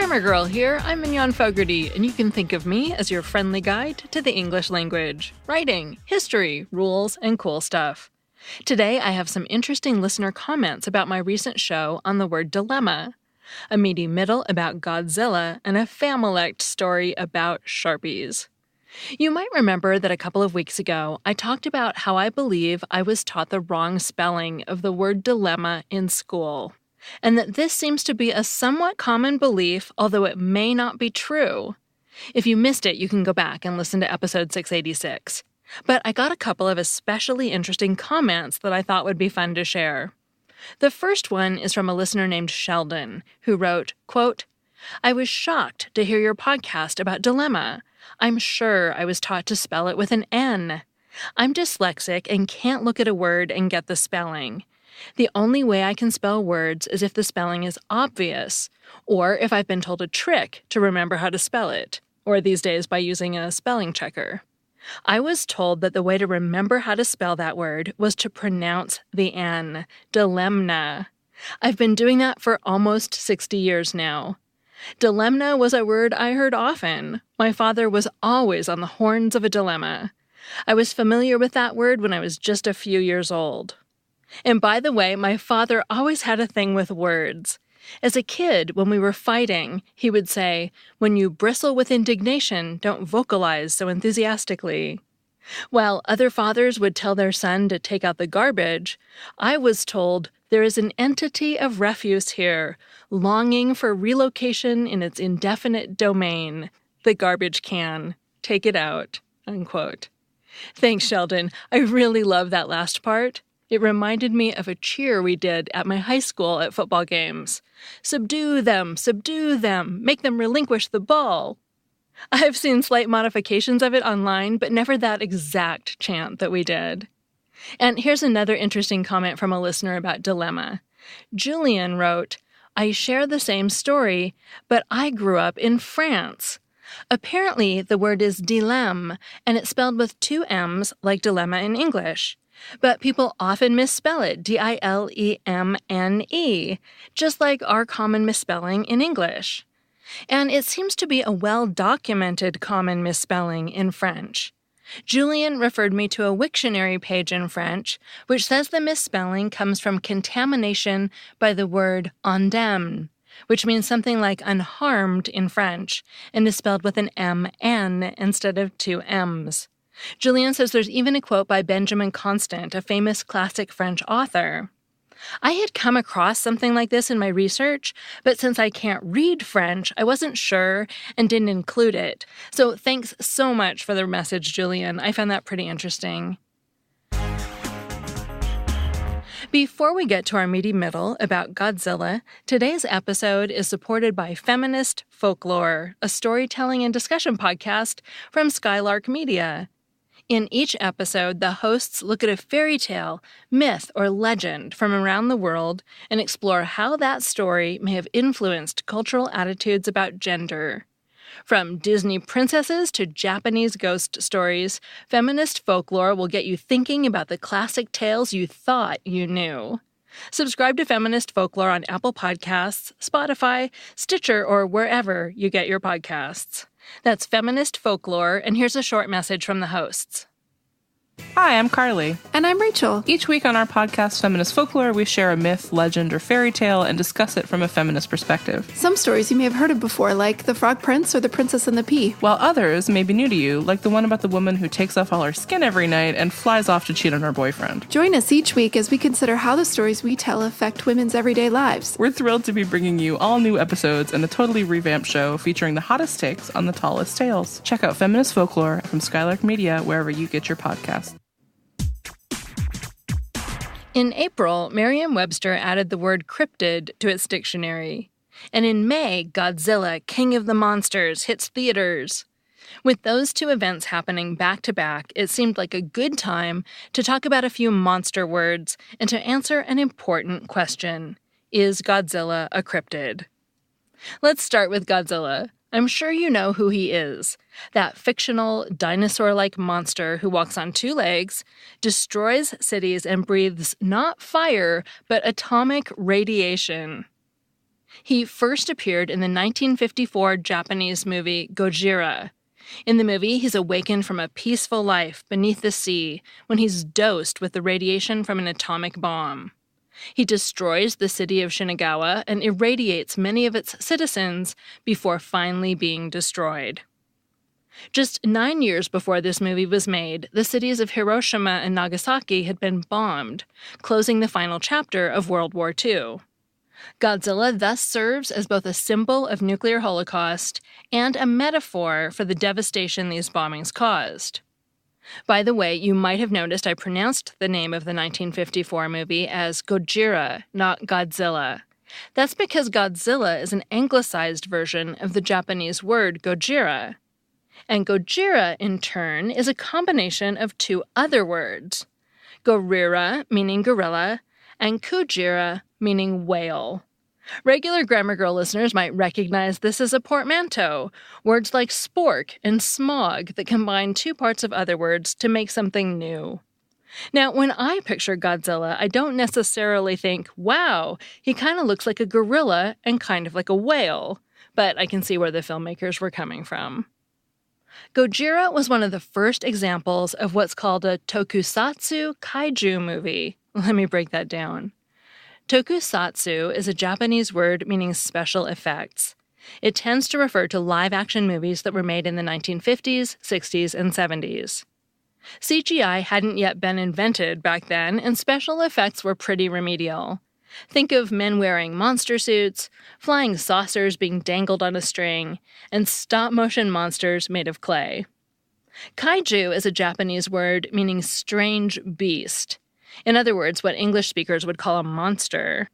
Grammar Girl here. I'm Mignon Fogarty, and you can think of me as your friendly guide to the English language, writing, history, rules, and cool stuff. Today, I have some interesting listener comments about my recent show on the word dilemma, a meaty middle about Godzilla, and a Familect story about Sharpies. You might remember that a couple of weeks ago, I talked about how I believe I was taught the wrong spelling of the word dilemma in school, and that this seems to be a somewhat common belief, although it may not be true. If you missed it, you can go back and listen to episode 686. But I got a couple of especially interesting comments that I thought would be fun to share. The first one is from a listener named Sheldon, who wrote, quote, "I was shocked to hear your podcast about dilemma. I'm sure I was taught to spell it with an N. I'm dyslexic and can't look at a word and get the spelling. The only way I can spell words is if the spelling is obvious, or if I've been told a trick to remember how to spell it, or these days by using a spelling checker. I was told that the way to remember how to spell that word was to pronounce the N, dilemma. I've been doing that for almost 60 years now. Dilemma was a word I heard often. My father was always on the horns of a dilemma. I was familiar with that word when I was just a few years old. And by the way, my father always had a thing with words. As a kid, when we were fighting, he would say, 'When you bristle with indignation, don't vocalize so enthusiastically.' While other fathers would tell their son to take out the garbage, I was told, 'There is an entity of refuse here, longing for relocation in its indefinite domain. The garbage can. Take it out.'" Unquote. Thanks, Sheldon. I really love that last part. It reminded me of a cheer we did at my high school at football games. Subdue them, make them relinquish the ball. I've seen slight modifications of it online, but never that exact chant that we did. And here's another interesting comment from a listener about dilemma. Julian wrote, "I share the same story, but I grew up in France. Apparently, the word is dilemme, and it's spelled with two M's like dilemma in English. But people often misspell it, D-I-L-E-M-N-E, just like our common misspelling in English. And it seems to be a well-documented common misspelling in French. Julian referred me to a Wiktionary page in French, which says the misspelling comes from contamination by the word indemne, which means something like unharmed in French, and is spelled with an M-N instead of two M's. Julian says there's even a quote by Benjamin Constant, a famous classic French author. I had come across something like this in my research, but since I can't read French, I wasn't sure and didn't include it. So thanks so much for the message, Julian. I found that pretty interesting. Before we get to our meaty middle about Godzilla, today's episode is supported by Feminist Folklore, a storytelling and discussion podcast from Skylark Media. In each episode, the hosts look at a fairy tale, myth, or legend from around the world and explore how that story may have influenced cultural attitudes about gender. From Disney princesses to Japanese ghost stories, Feminist Folklore will get you thinking about the classic tales you thought you knew. Subscribe to Feminist Folklore on Apple Podcasts, Spotify, Stitcher, or wherever you get your podcasts. That's Feminist Folklore, and here's a short message from the hosts. Hi, I'm Carly. And I'm Rachel. Each week on our podcast, Feminist Folklore, we share a myth, legend, or fairy tale and discuss it from a feminist perspective. Some stories you may have heard of before, like The Frog Prince or The Princess and the Pea. While others may be new to you, like the one about the woman who takes off all her skin every night and flies off to cheat on her boyfriend. Join us each week as we consider how the stories we tell affect women's everyday lives. We're thrilled to be bringing you all new episodes and a totally revamped show featuring the hottest takes on the tallest tales. Check out Feminist Folklore from Skylark Media wherever you get your podcasts. In April, Merriam-Webster added the word cryptid to its dictionary. And in May, Godzilla, King of the Monsters, hits theaters. With those two events happening back-to-back, it seemed like a good time to talk about a few monster words and to answer an important question. Is Godzilla a cryptid? Let's start with Godzilla. I'm sure you know who he is. That fictional, dinosaur-like monster who walks on two legs, destroys cities, and breathes not fire, but atomic radiation. He first appeared in the 1954 Japanese movie Gojira. In the movie, he's awakened from a peaceful life beneath the sea when he's dosed with the radiation from an atomic bomb. He destroys the city of Shinagawa and irradiates many of its citizens before finally being destroyed. Just 9 years before this movie was made, the cities of Hiroshima and Nagasaki had been bombed, closing the final chapter of World War II. Godzilla thus serves as both a symbol of nuclear holocaust and a metaphor for the devastation these bombings caused. By the way, you might have noticed I pronounced the name of the 1954 movie as Gojira, not Godzilla. That's because Godzilla is an anglicized version of the Japanese word Gojira. And Gojira, in turn, is a combination of two other words. Gorira, meaning gorilla, and Kujira, meaning whale. Regular Grammar Girl listeners might recognize this as a portmanteau, words like spork and smog that combine two parts of other words to make something new. Now, when I picture Godzilla, I don't necessarily think, wow, he kind of looks like a gorilla and kind of like a whale, but I can see where the filmmakers were coming from. Gojira was one of the first examples of what's called a tokusatsu kaiju movie. Let me break that down. Tokusatsu is a Japanese word meaning special effects. It tends to refer to live-action movies that were made in the 1950s, 60s, and 70s. CGI hadn't yet been invented back then, and special effects were pretty remedial. Think of men wearing monster suits, flying saucers being dangled on a string, and stop-motion monsters made of clay. Kaiju is a Japanese word meaning strange beast. In other words, what English speakers would call a monster.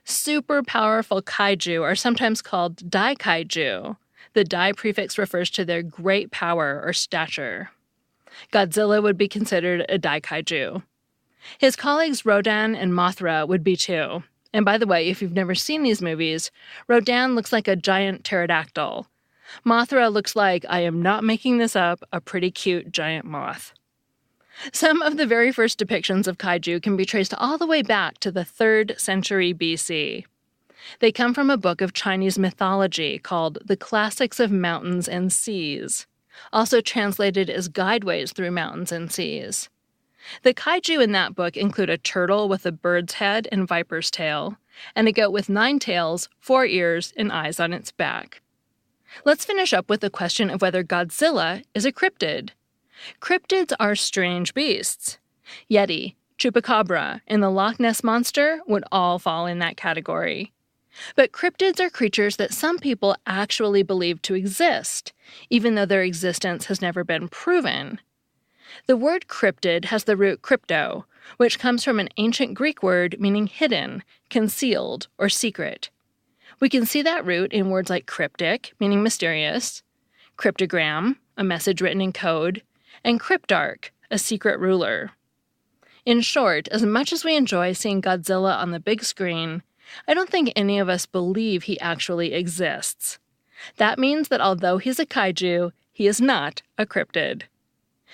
Super powerful kaiju are sometimes called daikaiju. The dai prefix refers to their great power or stature. Godzilla would be considered a daikaiju. His colleagues Rodan and Mothra would be too. And by the way, if you've never seen these movies, Rodan looks like a giant pterodactyl. Mothra looks like, I am not making this up, a pretty cute giant moth. Some of the very first depictions of kaiju can be traced all the way back to the 3rd century BC. They come from a book of Chinese mythology called The Classics of Mountains and Seas, also translated as Guideways Through Mountains and Seas. The kaiju in that book include a turtle with a bird's head and viper's tail, and a goat with 9 tails, 4 ears, and eyes on its back. Let's finish up with the question of whether Godzilla is a cryptid. Cryptids are strange beasts. Yeti, Chupacabra, and the Loch Ness Monster would all fall in that category. But cryptids are creatures that some people actually believe to exist, even though their existence has never been proven. The word cryptid has the root crypto, which comes from an ancient Greek word meaning hidden, concealed, or secret. We can see that root in words like cryptic, meaning mysterious, cryptogram, a message written in code, and cryptarch, a secret ruler. In short, as much as we enjoy seeing Godzilla on the big screen, I don't think any of us believe he actually exists. That means that although he's a kaiju, he is not a cryptid.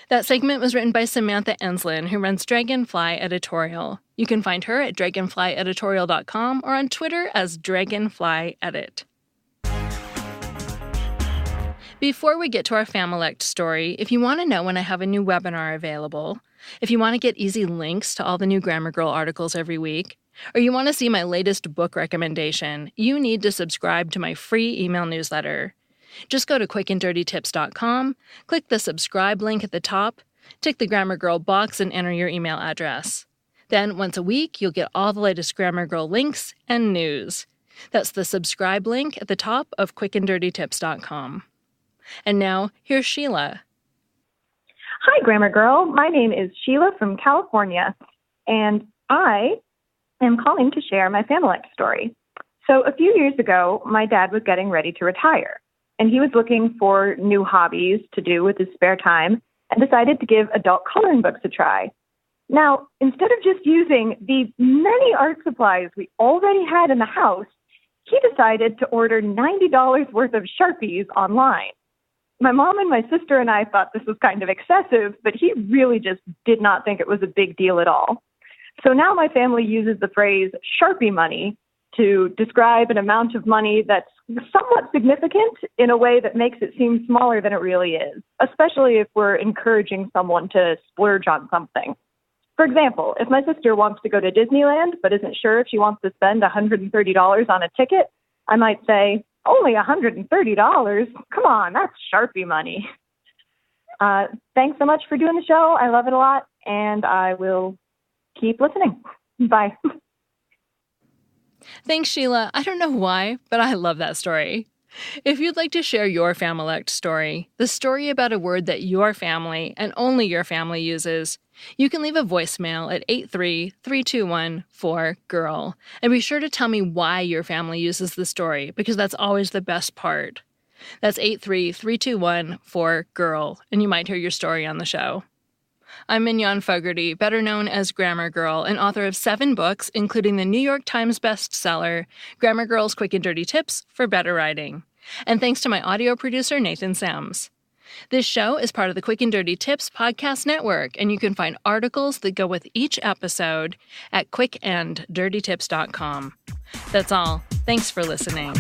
That segment was written by Samantha Enslin, who runs Dragonfly Editorial. You can find her at dragonflyeditorial.com or on Twitter as dragonflyedit. Before we get to our Familect story, if you want to know when I have a new webinar available, if you want to get easy links to all the new Grammar Girl articles every week, or you want to see my latest book recommendation, you need to subscribe to my free email newsletter. Just go to quickanddirtytips.com, click the subscribe link at the top, tick the Grammar Girl box, and enter your email address. Then, once a week, you'll get all the latest Grammar Girl links and news. That's the subscribe link at the top of quickanddirtytips.com. And now, here's Sheila. Hi, Grammar Girl. My name is Sheila from California, and I am calling to share my Familect story. So a few years ago, my dad was getting ready to retire, and he was looking for new hobbies to do with his spare time and decided to give adult coloring books a try. Now, instead of just using the many art supplies we already had in the house, he decided to order $90 worth of Sharpies online. My mom and my sister and I thought this was kind of excessive, but he really just did not think it was a big deal at all. So now my family uses the phrase Sharpie money to describe an amount of money that's somewhat significant in a way that makes it seem smaller than it really is, especially if we're encouraging someone to splurge on something. For example, if my sister wants to go to Disneyland but isn't sure if she wants to spend $130 on a ticket, I might say, only $130? Come on, that's Sharpie money. Thanks so much for doing the show. I love it a lot, and I will keep listening. Bye. Thanks, Sheila. I don't know why, but I love that story. If you'd like to share your Familect story, the story about a word that your family and only your family uses, you can leave a voicemail at 83321-4GIRL. And be sure to tell me why your family uses the story, because that's always the best part. That's 83321-4GIRL, and you might hear your story on the show. I'm Mignon Fogarty, better known as Grammar Girl, and author of 7 books, including the New York Times bestseller, Grammar Girl's Quick and Dirty Tips for Better Writing. And thanks to my audio producer, Nathan Sams. This show is part of the Quick and Dirty Tips podcast network, and you can find articles that go with each episode at quickanddirtytips.com. That's all. Thanks for listening.